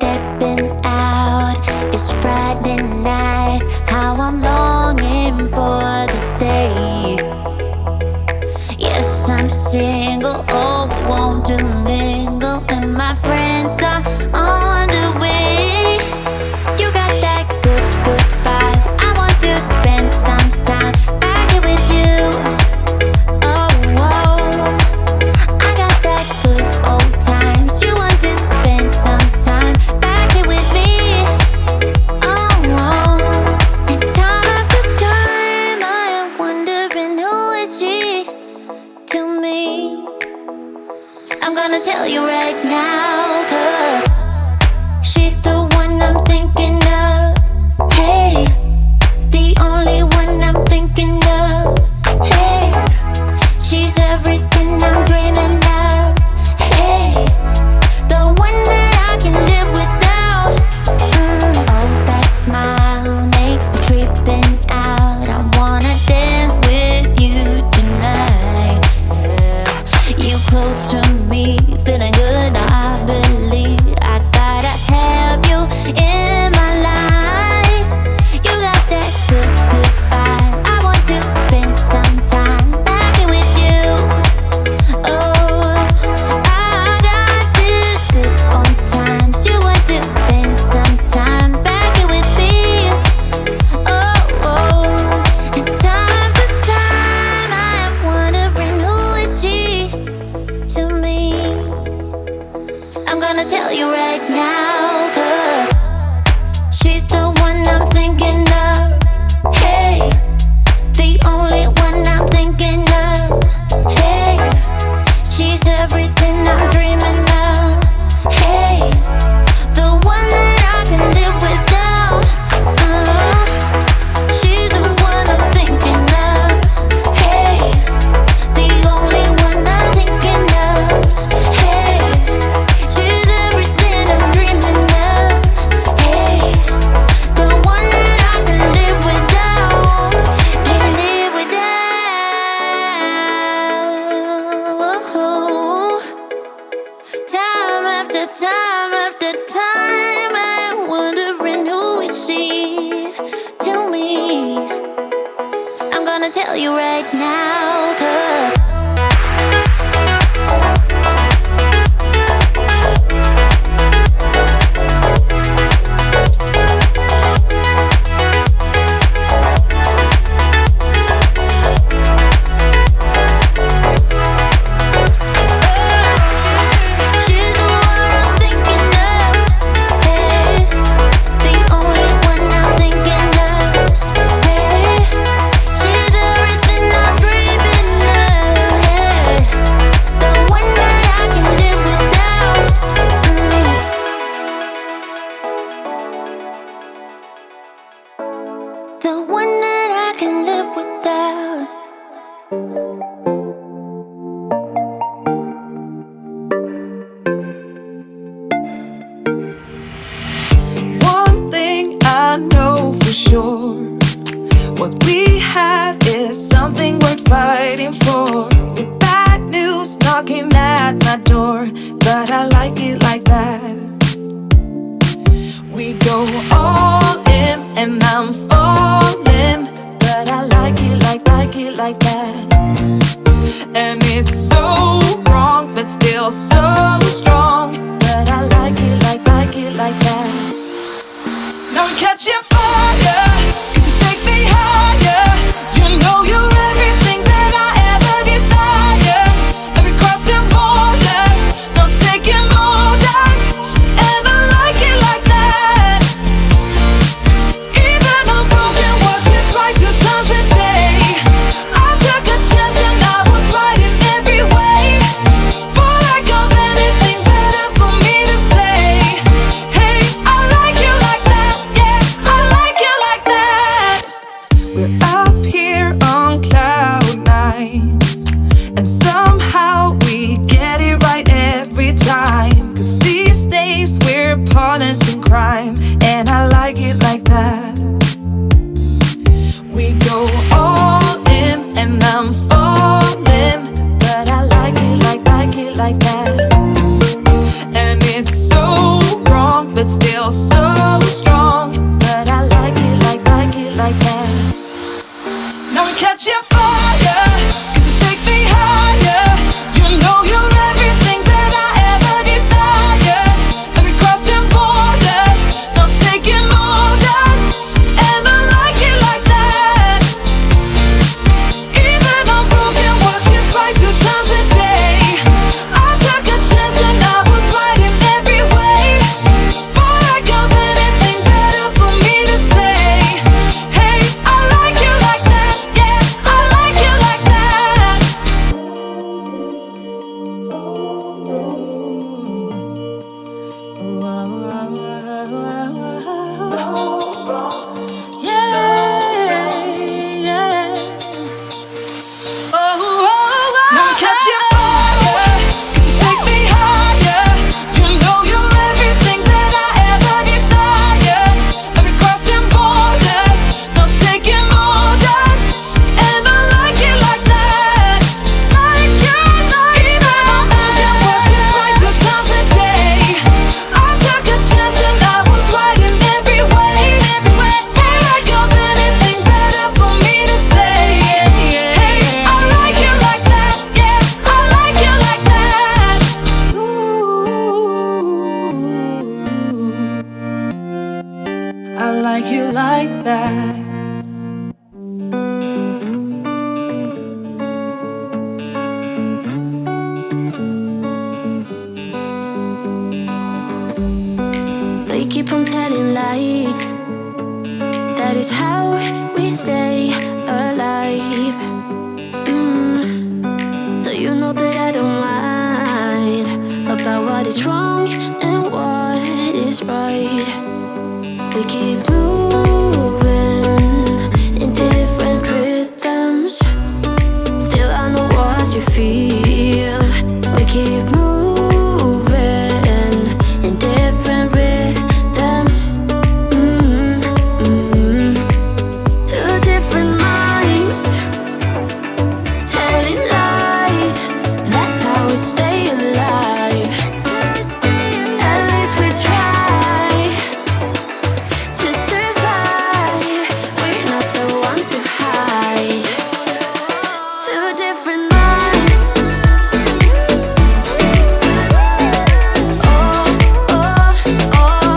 stepping out. It's Friday night, how I'm longing for this day. Yes, I'm single, oh, we want to mingle, and my friends are on the way. You got that good, good vibe, I want to spend some time back here with you. Oh, whoa, I got that good old times. You want to spend some time back here with me. Oh, whoa, and time after time I am wondering who is she to me. I'm gonna tell you right now, 'cause she's the one I'm thinking of. Hey, the only one I'm thinking of. Hey, she's everything I'm dreaming of. Hey, the one that I can live without. Oh, that smile makes me tripping out. I wanna dance with you tonight. Yeah, you close to me, feeling good. I believe I gotta have you in my life. You got that good, good vibe. I want to spend some time back here with you. Oh, I got this good old times. You want to spend some time back here with me. Oh, and time after time I am wondering who is she to me. I'm gonna tell you right now, 'cause she's the one I'm thinking of. Hey, the only one I'm thinking of. Hey, she's everything I'm dreaming of. Hey, the one that I can live without. She's the one I'm thinking of. Hey, the only one I'm thinking of. Hey, she's everything I'm dreaming of. Hey, the one that I can live without. Can live without. Time after time after time I'm wondering who is she to me. I'm gonna tell you right now, 'cause she's the one I'm thinking of. Hey, the only one I'm thinking of. Hey, she's everything I'm dreaming of. catching fire, 'cause you take me higher. You know you're everything that I ever desire. And we're crossing borders, not taking orders. And I like it like that. Even on broken watches, right 2 times a day. I took a chance and I was right in every way. Thought I got anything better for me to say. Hey, I like you like that. Yeah, I like you like that. Yeah, yeah. Now I'm catching fire, 'cause you take me higher. You know you're everything that I ever desire. And we're crossing borders, not taking orders. And I like it like that. Like you like even on broken watches, right 2 times a day. I took a chance and I was right in every way. Thought I got anything better for me to say. Hey, I like you like that. Yeah, I like you like that. Ooh, I like you like that. We keep on telling lies. That is how we stay alive. So you know that I don't mind about what is wrong and what is right. We keep moving in different rhythms. Still I know what you feel. We keep moving in different rhythms. Two different minds telling lies. That's how we stay alive. At least we try to survive. We're not the ones who hide. Two different minds. Oh, oh, oh.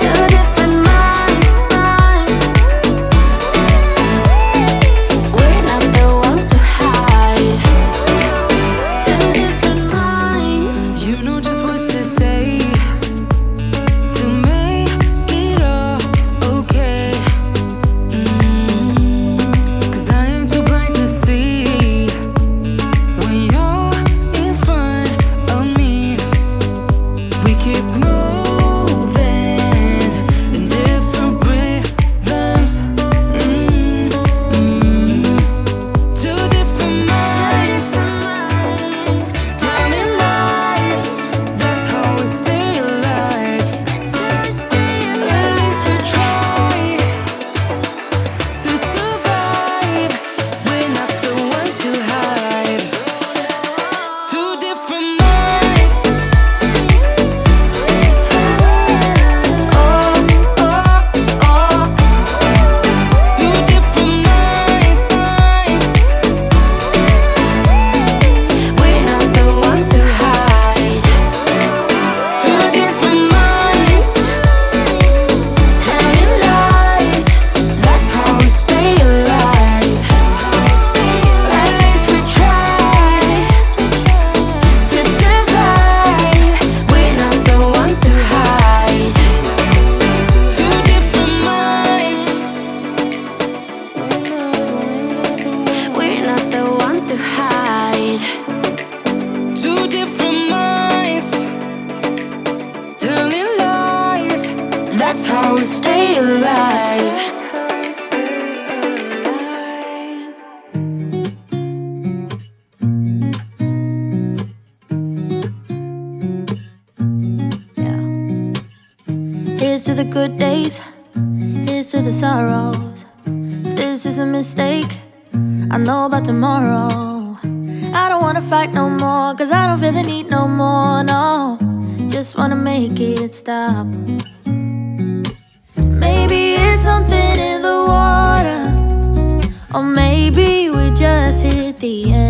Two different minds. We're not the ones who hide. Two different minds. You know just what to say to make it all okay. 'Cause I am too blind to see when you're in front of me. We keep moving in different rhythms. Two different minds telling lies. That's how we stay alive. At least we try to survive. We're not the ones who hide. Two different minds. Oh, oh, oh. Two different minds. We're not the ones who hide. Two different minds telling lies. That's how we stay alive. At least we try to survive. We're not the ones who hide. Two different minds. We're not the ones who hide. Two different minds telling lies. That's how we stay alive. Yeah. Here's to the good days, here's to the sorrows. If this is a mistake, I know about tomorrow. I don't wanna fight no more, 'cause I don't feel the need no more, no. Just wanna make it stop. Maybe it's something in the water, Or maybe we just hit the end.